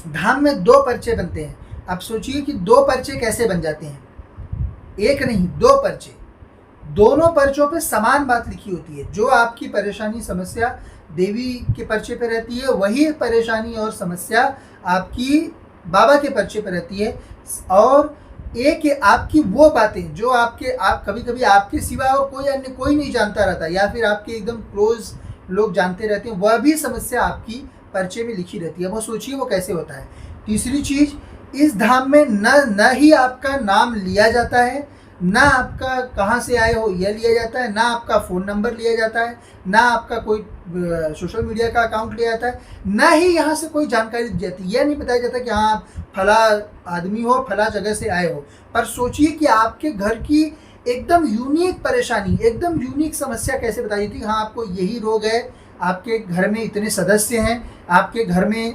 धाम में दो पर्चे बनते हैं। अब सोचिए कि दो पर्चे कैसे बन जाते हैं, एक नहीं दो पर्चे। दोनों पर्चों पे समान बात लिखी होती है। जो आपकी परेशानी समस्या देवी के पर्चे पे रहती है, वही परेशानी और समस्या आपकी बाबा के पर्चे पे रहती है। और एक आपकी वो बातें जो आप कभी कभी आपके सिवा और कोई अन्य कोई नहीं जानता रहता, या फिर आपके एकदम क्लोज लोग जानते रहते हैं, वह भी समस्या आपकी पर्चे में लिखी रहती है। वो सोचिए वो कैसे होता है। तीसरी चीज, इस धाम में न ही आपका नाम लिया जाता है, ना आपका कहाँ से आए हो यह लिया जाता है, ना आपका फ़ोन नंबर लिया जाता है, ना आपका कोई सोशल मीडिया का अकाउंट लिया जाता है, ना ही यहाँ से कोई जानकारी दी जाती है। यह नहीं बताया जाता कि हाँ आप फला आदमी हो, फला जगह से आए हो। पर सोचिए कि आपके घर की एकदम यूनिक परेशानी, एकदम यूनिक समस्या कैसे बताई जाती है। हाँ आपको यही रोग है, आपके घर में इतने सदस्य हैं, आपके घर में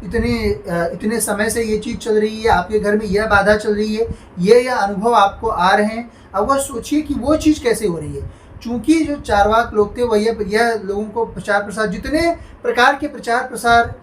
इतने समय से ये चीज़ चल रही है, आपके घर में यह बाधा चल रही है, यह अनुभव आपको आ रहे हैं। अब वह सोचिए कि वो चीज़ कैसे हो रही है। चूंकि जो चारवाक लोग थे वह यह लोगों को प्रचार प्रसार, जितने प्रकार के प्रचार प्रसार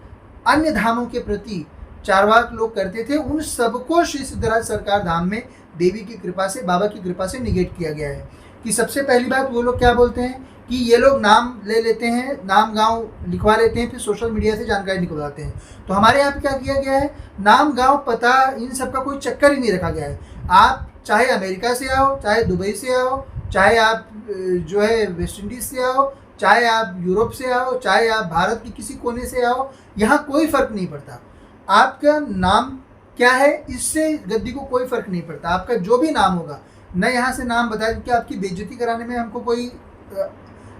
अन्य धामों के प्रति चारवाक लोग करते थे, उन सबको श्री सिद्धराज सरकार धाम में देवी की कृपा से, बाबा की कृपा से निगेट किया गया है। कि सबसे पहली बात वो लोग क्या बोलते हैं कि ये लोग नाम ले लेते हैं, नाम गांव लिखवा लेते हैं, फिर सोशल मीडिया से जानकारी निकलवाते हैं। तो हमारे यहाँ पे क्या किया गया है, नाम गांव पता इन सब का कोई चक्कर ही नहीं रखा गया है। आप चाहे अमेरिका से आओ, चाहे दुबई से आओ, चाहे आप जो है वेस्ट इंडीज से आओ, चाहे आप यूरोप से आओ, चाहे आप भारत के किसी कोने से आओ, यहाँ कोई फ़र्क नहीं पड़ता। आपका नाम क्या है इससे गद्दी को कोई फ़र्क नहीं पड़ता। आपका जो भी नाम होगा, न यहाँ से नाम बताया, क्योंकि आपकी बेइज्जती कराने में हमको कोई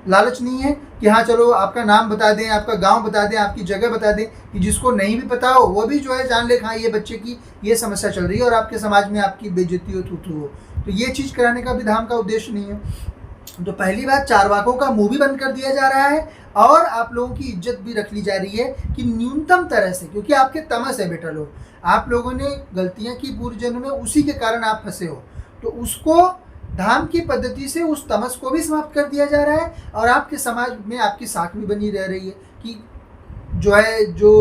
लालच नहीं है कि हाँ चलो आपका नाम बता दें, आपका गांव बता दें, आपकी जगह बता दें, कि जिसको नहीं भी पता हो वो भी जो है जान ले हाँ ये बच्चे की ये समस्या चल रही है और आपके समाज में आपकी बेइज्जती हो, थू हो। तो ये चीज़ कराने का भी धाम का उद्देश्य नहीं है। तो पहली बात, चारवाकों का मुंह भी बंद कर दिया जा रहा है और आप लोगों की इज्जत भी रख ली जा रही है कि न्यूनतम तरह से, क्योंकि आपके तमस है बेटा लोग, आप लोगों ने गलतियां की पूर्व जन्म में, उसी के कारण आप फंसे हो। तो उसको धाम की पद्धति से उस तमस को भी समाप्त कर दिया जा रहा है और आपके समाज में आपकी साख भी बनी रह रही है कि जो है जो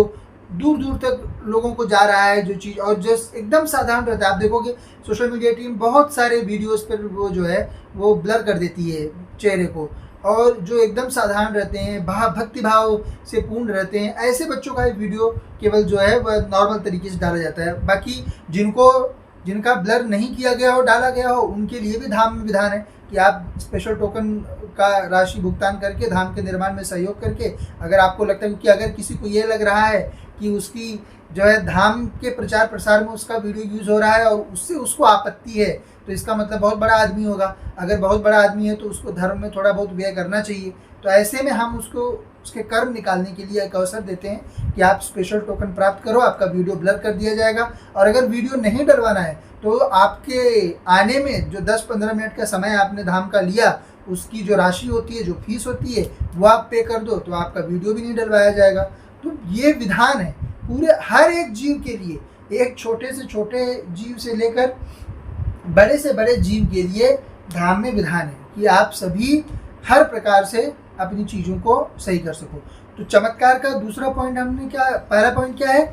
दूर दूर तक लोगों को जा रहा है जो चीज़, और जो एकदम साधारण रहता है। आप देखोगे सोशल मीडिया टीम बहुत सारे वीडियोस पर वो जो है वो ब्लर कर देती है चेहरे को, और जो एकदम साधारण रहते हैं, भक्ति भाव से पूर्ण रहते हैं, ऐसे बच्चों का वीडियो केवल जो है वह नॉर्मल तरीके से डाला जाता है। बाकी जिनका ब्लर नहीं किया गया हो, डाला गया हो, उनके लिए भी धाम में विधान है कि आप स्पेशल टोकन का राशि भुगतान करके धाम के निर्माण में सहयोग करके, अगर आपको लगता है, क्योंकि अगर किसी को ये लग रहा है कि उसकी जो है धाम के प्रचार प्रसार में उसका वीडियो यूज़ हो रहा है और उससे उसको आपत्ति है, तो इसका मतलब बहुत बड़ा आदमी होगा। अगर बहुत बड़ा आदमी है तो उसको धर्म में थोड़ा बहुत व्यय करना चाहिए। तो ऐसे में हम उसको उसके कर्म निकालने के लिए एक अवसर देते हैं कि आप स्पेशल टोकन प्राप्त करो, आपका वीडियो ब्लर कर दिया जाएगा। और अगर वीडियो नहीं डलवाना है तो आपके आने में जो 10-15 मिनट का समय आपने धाम का लिया, उसकी जो राशि होती है, जो फीस होती है, वो आप पे कर दो, तो आपका वीडियो भी नहीं डलवाया जाएगा। तो ये विधान है पूरे हर एक जीव के लिए, एक छोटे से छोटे जीव से लेकर बड़े से बड़े जीव के लिए धाम में विधान है कि आप सभी हर प्रकार से अपनी चीज़ों को सही कर सको। तो चमत्कार का दूसरा पॉइंट हमने क्या, पहला पॉइंट क्या है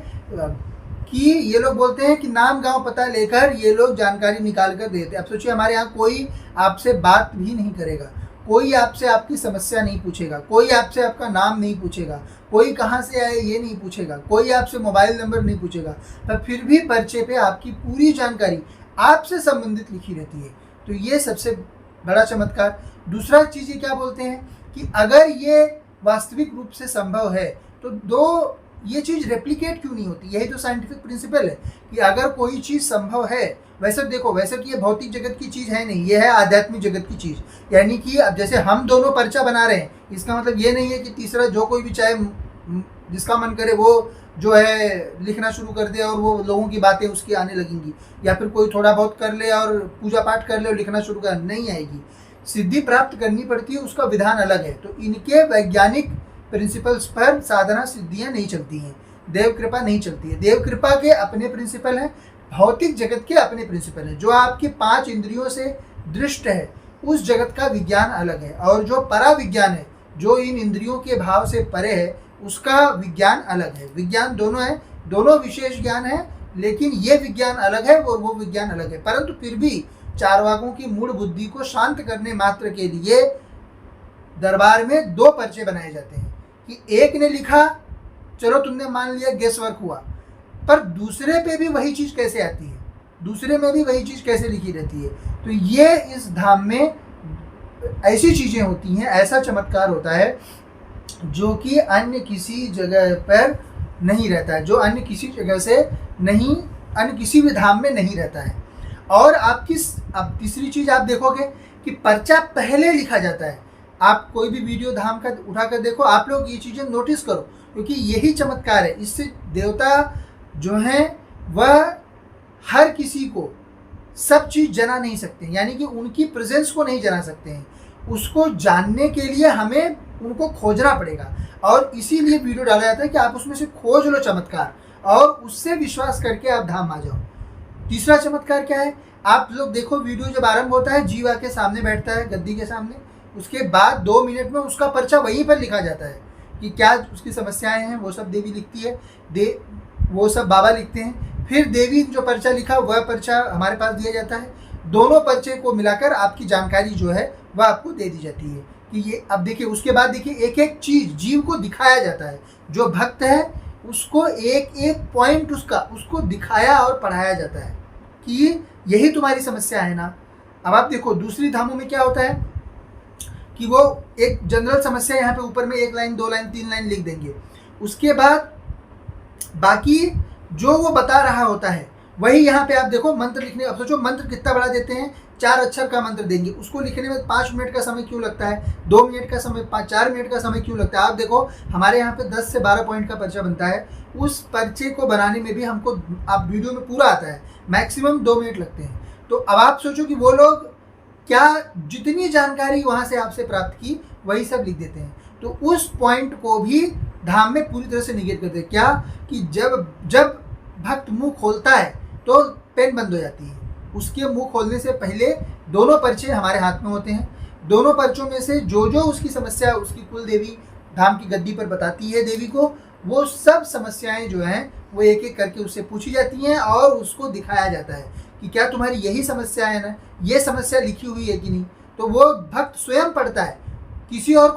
कि ये लोग बोलते हैं कि नाम गांव पता लेकर ये लोग जानकारी निकाल कर देते हैं। अब सोचिए हमारे यहाँ कोई आपसे बात भी नहीं करेगा, कोई आपसे आपकी समस्या नहीं पूछेगा, कोई आपसे आपका नाम नहीं पूछेगा, कोई कहाँ से आए ये नहीं पूछेगा, कोई आपसे मोबाइल नंबर नहीं पूछेगा, तब फिर भी पर्चे पे आपकी पूरी जानकारी आपसे संबंधित लिखी रहती है। तो ये सबसे बड़ा चमत्कार। दूसरा चीज़ ये क्या बोलते हैं कि अगर ये वास्तविक रूप से संभव है तो ये चीज़ रेप्लिकेट क्यों नहीं होती। यही तो साइंटिफिक प्रिंसिपल है कि अगर कोई चीज़ संभव है, वैसे देखो वैसे तो ये भौतिक जगत की चीज़ है नहीं, ये है आध्यात्मिक जगत की चीज़। यानी कि अब जैसे हम दोनों पर्चा बना रहे हैं, इसका मतलब ये नहीं है कि तीसरा जो कोई भी चाहे जिसका मन करे वो जो है लिखना शुरू कर दे और वो लोगों की बातें उसकी आने लगेंगी, या फिर कोई थोड़ा बहुत कर ले और पूजा पाठ कर ले और लिखना शुरू कर, नहीं आएगी। सिद्धि प्राप्त करनी पड़ती है, उसका विधान अलग है। तो इनके वैज्ञानिक प्रिंसिपल्स पर साधना सिद्धियां नहीं चलती हैं, देव कृपा नहीं चलती है। देव कृपा के अपने प्रिंसिपल हैं, भौतिक जगत के अपने प्रिंसिपल हैं। जो आपके 5 इंद्रियों से दृष्ट है उस जगत का विज्ञान अलग है, और जो परा विज्ञान है, जो इन इंद्रियों के भाव से परे है, उसका विज्ञान अलग है। विज्ञान दोनों है, दोनों विशेष ज्ञान है, लेकिन ये विज्ञान अलग है और वो विज्ञान अलग है। परंतु फिर भी चारवाकों की मूढ़ बुद्धि को शांत करने मात्र के लिए दरबार में 2 पर्चे बनाए जाते हैं कि एक ने लिखा, चलो तुमने मान लिया गेस वर्क हुआ, पर दूसरे पे भी वही चीज़ कैसे आती है, दूसरे में भी वही चीज़ कैसे लिखी रहती है। तो ये इस धाम में ऐसी चीज़ें होती हैं, ऐसा चमत्कार होता है जो कि अन्य किसी जगह पर नहीं रहता है, जो अन्य किसी जगह से नहीं, अन्य किसी भी धाम में नहीं रहता है। और अब तीसरी चीज़ आप देखोगे कि पर्चा पहले लिखा जाता है। आप कोई भी वीडियो धाम का उठा कर देखो, आप लोग ये चीज़ें नोटिस करो, क्योंकि यही चमत्कार है। इससे देवता जो हैं वह हर किसी को सब चीज़ जना नहीं सकते, यानी कि उनकी प्रेजेंस को नहीं जना सकते हैं। उसको जानने के लिए हमें उनको खोजना पड़ेगा, और इसीलिए वीडियो डाला जाता है कि आप उसमें से खोज लो चमत्कार और उससे विश्वास करके आप धाम आ जाओ। तीसरा चमत्कार क्या है, आप लोग देखो, वीडियो जब आरंभ होता है जीव आके सामने बैठता है गद्दी के सामने, उसके बाद 2 मिनट में उसका पर्चा वहीं पर लिखा जाता है कि क्या उसकी समस्याएं हैं, वो सब देवी लिखती है, वो सब बाबा लिखते हैं। फिर देवी जो पर्चा लिखा वह पर्चा हमारे पास दिया जाता है। दोनों पर्चे को मिलाकर आपकी जानकारी जो है वह आपको दे दी जाती है कि ये, अब देखिए उसके बाद देखिए एक एक चीज़ जीव को दिखाया जाता है। जो भक्त है उसको एक एक पॉइंट उसको दिखाया और पढ़ाया जाता है कि यही तुम्हारी समस्या है ना। अब आप देखो दूसरी धामों में क्या होता है कि वो एक जनरल समस्या यहाँ पे ऊपर में 1 लाइन 2 लाइन 3 लाइन लिख देंगे, उसके बाद बाकी जो वो बता रहा होता है वही यहाँ पे आप देखो मंत्र लिखने। अब सोचो मंत्र कितना बड़ा देते हैं, 4 अक्षर का मंत्र देंगे, उसको लिखने में 5 मिनट का समय क्यों लगता है, 2 मिनट का समय, 4 मिनट का समय क्यों लगता है। आप देखो हमारे यहाँ पे 10 से 12 पॉइंट का पर्चा बनता है, उस पर्चे को बनाने में भी हमको, आप वीडियो में पूरा आता है, मैक्सिमम 2 मिनट लगते हैं। तो अब आप सोचो कि वो लोग क्या जितनी जानकारी वहाँ से आपसे प्राप्त की वही सब लिख देते हैं। तो उस पॉइंट को भी धाम में पूरी तरह से निगेट करते हैं। क्या कि जब भक्त मुंह खोलता है तो पेन बंद हो जाती है। उसके मुंह खोलने से पहले दोनों पर्चे हमारे हाथ में होते हैं। दोनों पर्चों में से जो उसकी समस्या उसकी कुल देवी धाम की गद्दी पर बताती है देवी को, वो सब समस्याएं जो हैं वो एक एक करके उससे पूछी जाती हैं और उसको दिखाया जाता है कि क्या तुम्हारी यही समस्या है ना, ये समस्या लिखी हुई है कि नहीं। तो वो भक्त स्वयं पढ़ता है, किसी और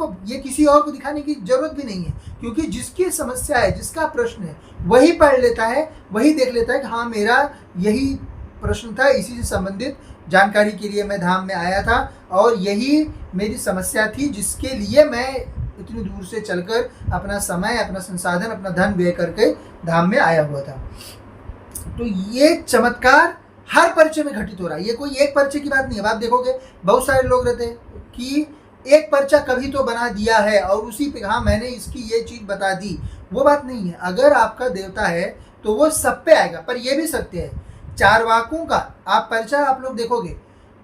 को दिखाने की जरूरत भी नहीं है, क्योंकि जिसकी समस्या है, जिसका प्रश्न है, वही पढ़ लेता है, वही देख लेता है कि हाँ मेरा यही प्रश्न था, इसी से संबंधित जानकारी के लिए मैं धाम में आया था और यही मेरी समस्या थी जिसके लिए मैं इतनी दूर से चलकर अपना समय, अपना संसाधन, अपना धन व्यय करके धाम में आया हुआ था। तो ये चमत्कार हर पर्चे में घटित हो रहा है, ये कोई एक पर्चे की बात नहीं है। आप देखोगे बहुत सारे लोग रहते हैं कि एक पर्चा कभी तो बना दिया है और उसी पे हाँ मैंने इसकी ये चीज़ बता दी, वो बात नहीं है। अगर आपका देवता है तो वो सब पे आएगा। पर ये भी सत्य है, चारवाकों का आप पर्चा आप लोग देखोगे,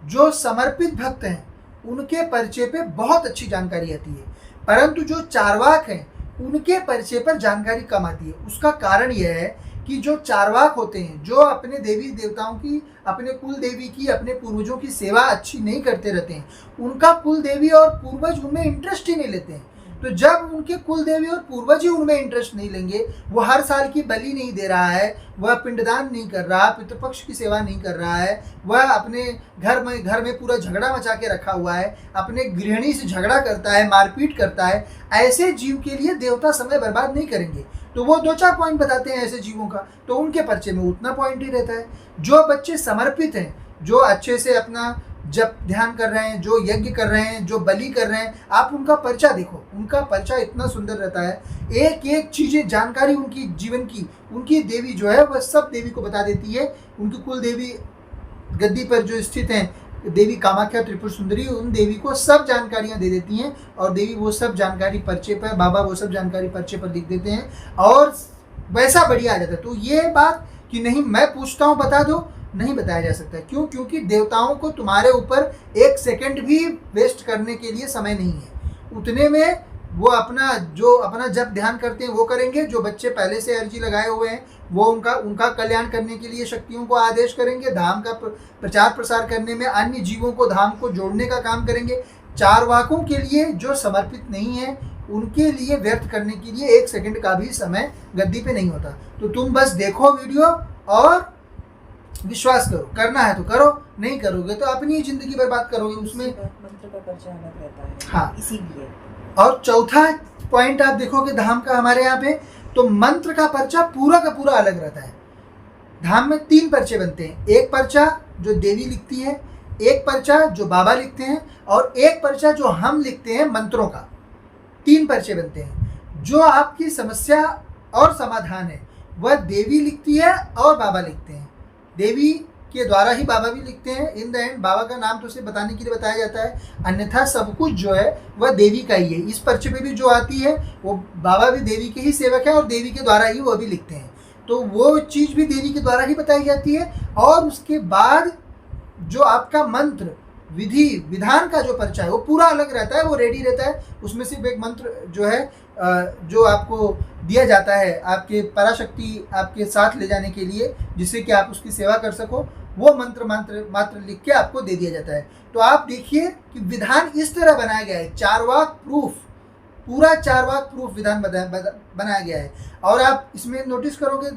जो समर्पित भक्त हैं उनके पर्चे पे बहुत अच्छी जानकारी आती है, परंतु जो चारवाक हैं उनके पर्चे पर जानकारी कम आती है। उसका कारण यह है कि जो चारवाक होते हैं, जो अपने देवी देवताओं की, अपने कुल देवी की, अपने पूर्वजों की सेवा अच्छी नहीं करते रहते हैं, उनका कुल देवी और पूर्वज उनमें इंटरेस्ट ही नहीं लेते हैं। तो जब उनके कुल देवी और पूर्वज ही उनमें इंटरेस्ट नहीं लेंगे, वो हर साल की बलि नहीं दे रहा है, वह पिंडदान नहीं कर रहा, पितृपक्ष की सेवा नहीं कर रहा है, वह अपने घर में पूरा झगड़ा मचा के रखा हुआ है, अपने गृहिणी से झगड़ा करता है, मारपीट करता है, ऐसे जीव के लिए देवता समय बर्बाद नहीं करेंगे। तो वो 2-4 पॉइंट बताते हैं ऐसे जीवों का, तो उनके पर्चे में उतना पॉइंट ही रहता है। जो बच्चे समर्पित हैं, जो अच्छे से अपना जब ध्यान कर रहे हैं, जो यज्ञ कर रहे हैं, जो बलि कर रहे हैं, आप उनका पर्चा देखो, उनका पर्चा इतना सुंदर रहता है। एक एक चीज़ें, जानकारी उनकी जीवन की, उनकी देवी जो है वह सब देवी को बता देती है। उनकी कुल देवी गद्दी पर जो स्थित हैं, देवी कामाख्या त्रिपुर सुंदरी, उन देवी को सब जानकारियां दे देती हैं और देवी वो सब जानकारी पर्चे पर, बाबा वो सब जानकारी पर्चे पर लिख देते हैं और वैसा बढ़िया आ जाता है। तो ये बात कि नहीं मैं पूछता हूँ बता दो, नहीं बताया जा सकता। क्यों? क्योंकि देवताओं को तुम्हारे ऊपर 1 सेकंड भी वेस्ट करने के लिए समय नहीं है। उतने में वो अपना जब ध्यान करते हैं वो करेंगे। जो बच्चे पहले से अर्जी लगाए हुए हैं वो उनका कल्याण करने के लिए शक्तियों को आदेश करेंगे, धाम का प्रचार प्रसार करने में अन्य जीवों को धाम को जोड़ने का काम करेंगे। चारवाकों के लिए जो समर्पित नहीं है उनके लिए व्यर्थ करने के लिए 1 सेकंड का भी समय गद्दी पे नहीं होता। तो तुम बस देखो वीडियो और विश्वास करो, करना है तो करो, नहीं करोगे तो अपनी जिंदगी बर्बाद करोगे। उसमें मंत्र का पर्चा अलग रहता है, हाँ, इसीलिए। और चौथा पॉइंट आप देखोगे धाम का हमारे यहाँ पे, तो मंत्र का पर्चा पूरा का पूरा अलग रहता है। धाम में 3 पर्चे बनते हैं, एक पर्चा जो देवी लिखती है, एक पर्चा जो बाबा लिखते हैं, और एक पर्चा जो हम लिखते हैं मंत्रों का। 3 पर्चे बनते हैं। जो आपकी समस्या और समाधान है वह देवी लिखती है और बाबा लिखते हैं। देवी के द्वारा ही बाबा भी लिखते हैं। इन द एंड बाबा का नाम तो सिर्फ बताने के लिए बताया जाता है, अन्यथा सब कुछ जो है वह देवी का ही है। इस पर्चे पे भी जो आती है वो बाबा भी देवी के ही सेवक है और देवी के द्वारा ही वो भी लिखते हैं। तो वो चीज़ भी देवी के द्वारा ही बताई जाती है। और उसके बाद जो आपका मंत्र विधि विधान का जो पर्चा है वो पूरा अलग रहता है, वो रेडी रहता है। उसमें सिर्फ एक मंत्र जो है जो आपको दिया जाता है आपके पराशक्ति आपके साथ ले जाने के लिए, जिससे कि आप उसकी सेवा कर सको, वो मंत्र मात्र लिख के आपको दे दिया जाता है। तो आप देखिए कि विधान इस तरह बनाया गया है, चारवाक प्रूफ, पूरा चारवाक प्रूफ विधान बनाया गया है। और आप इसमें नोटिस करोगे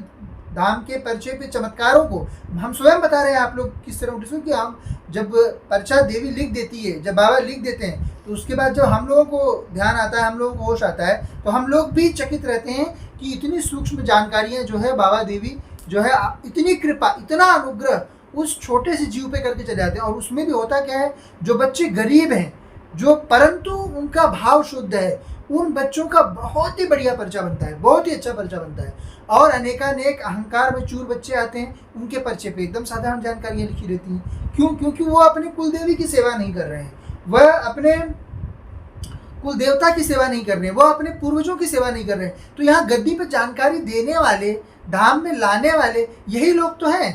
धाम के पर्चे पे चमत्कारों को हम स्वयं बता रहे हैं। आप लोग किस तरह नोटिस करो कि हम जब पर्चा देवी लिख देती है, जब बाबा लिख देते हैं, तो उसके बाद जब हम लोगों को ध्यान आता है, हम लोगों को होश आता है, तो हम लोग भी चकित रहते हैं कि इतनी सूक्ष्म जानकारियाँ जो है बाबा देवी जो है इतनी कृपा, इतना अनुग्रह उस छोटे से जीव पे करके चले जाते हैं। और उसमें भी होता क्या है, जो बच्चे गरीब हैं, जो परंतु उनका भाव शुद्ध है, उन बच्चों का बहुत ही बढ़िया पर्चा बनता है, बहुत ही अच्छा पर्चा बनता है। और अनेकानेक अहंकार में चूर बच्चे आते हैं, उनके पर्चे पे एकदम साधारण जानकारियाँ लिखी रहती हैं। क्यों? क्योंकि वो अपने कुल देवी की सेवा नहीं कर रहे हैं, वह अपने कुल देवता की सेवा नहीं कर रहे हैं, वो अपने पूर्वजों की सेवा नहीं कर रहे हैं। तो यहाँ गद्दी पे जानकारी देने वाले, धाम में लाने वाले यही लोग तो हैं।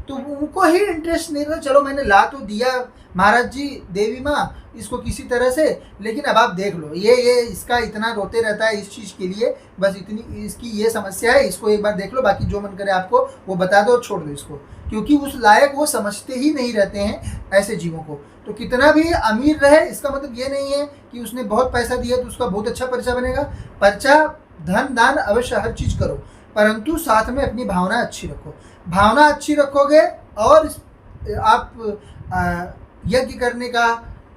तो उनको ही इंटरेस्ट नहीं रहा, चलो मैंने ला तो दिया महाराज जी, देवी माँ इसको किसी तरह से, लेकिन अब आप देख लो ये इसका इतना रोते रहता है इस चीज़ के लिए, बस इतनी इसकी ये समस्या है, इसको एक बार देख लो, बाकी जो मन करे आपको वो बता दो, छोड़ दो इसको। क्योंकि उस लायक वो समझते ही नहीं रहते हैं ऐसे जीवों को। तो कितना भी अमीर रहे, इसका मतलब ये नहीं है कि उसने बहुत पैसा दिया तो उसका बहुत अच्छा पर्चा बनेगा। पर्चा धन दान अवश्य हर चीज़ करो, परंतु साथ में अपनी भावना अच्छी रखो। भावना अच्छी रखोगे और आप यज्ञ करने का,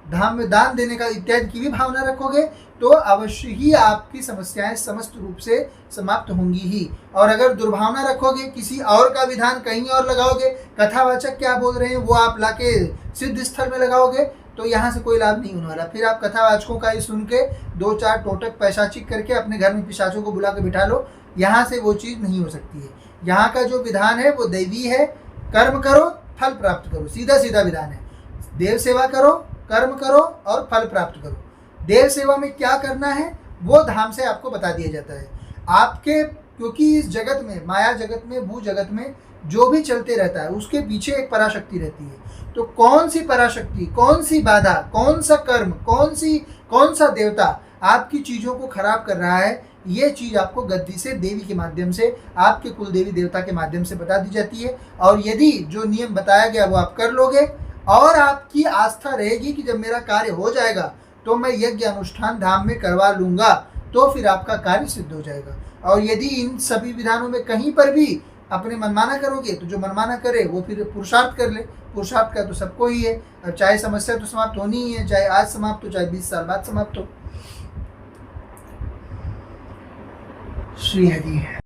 धाम में दान देने का इत्यादि की भी भावना रखोगे, तो अवश्य ही आपकी समस्याएं समस्त रूप से समाप्त होंगी ही। और अगर दुर्भावना रखोगे, किसी और का विधान कहीं और लगाओगे, कथावाचक क्या बोल रहे हैं वो आप लाके सिद्ध स्थल में लगाओगे, तो यहाँ से कोई लाभ नहीं होने वाला। फिर आप कथावाचकों का ही सुन के 2-4 टोटक पैशाचिक करके अपने घर में पिशाचों को बुला के बिठा लो, यहाँ से वो चीज़ नहीं हो सकती है। यहाँ का जो विधान है वो दैवी है, कर्म करो फल प्राप्त करो, सीधा सीधा विधान है। देव सेवा करो, कर्म करो और फल प्राप्त करो। देव सेवा में क्या करना है वो धाम से आपको बता दिया जाता है आपके, क्योंकि इस जगत में, माया जगत में, भू जगत में जो भी चलते रहता है उसके पीछे एक पराशक्ति रहती है। तो कौन सी पराशक्ति, कौन सी बाधा, कौन सा कर्म, कौन सा देवता आपकी चीज़ों को खराब कर रहा है, ये चीज़ आपको गद्दी से, देवी के माध्यम से, आपके कुल देवी देवता के माध्यम से बता दी जाती है। और यदि जो नियम बताया गया वो आप कर लोगे और आपकी आस्था रहेगी कि जब मेरा कार्य हो जाएगा तो मैं यज्ञ अनुष्ठान धाम में करवा लूँगा, तो फिर आपका कार्य सिद्ध हो जाएगा। और यदि इन सभी विधानों में कहीं पर भी अपने मनमाना करोगे, तो जो मनमाना करे वो फिर पुरुषार्थ कर ले। पुरुषार्थ का तो सबको ही है। अब चाहे समस्या तो समाप्त होनी ही है, चाहे आज समाप्त हो, चाहे 20 साल बाद समाप्त हो। श्री हरि।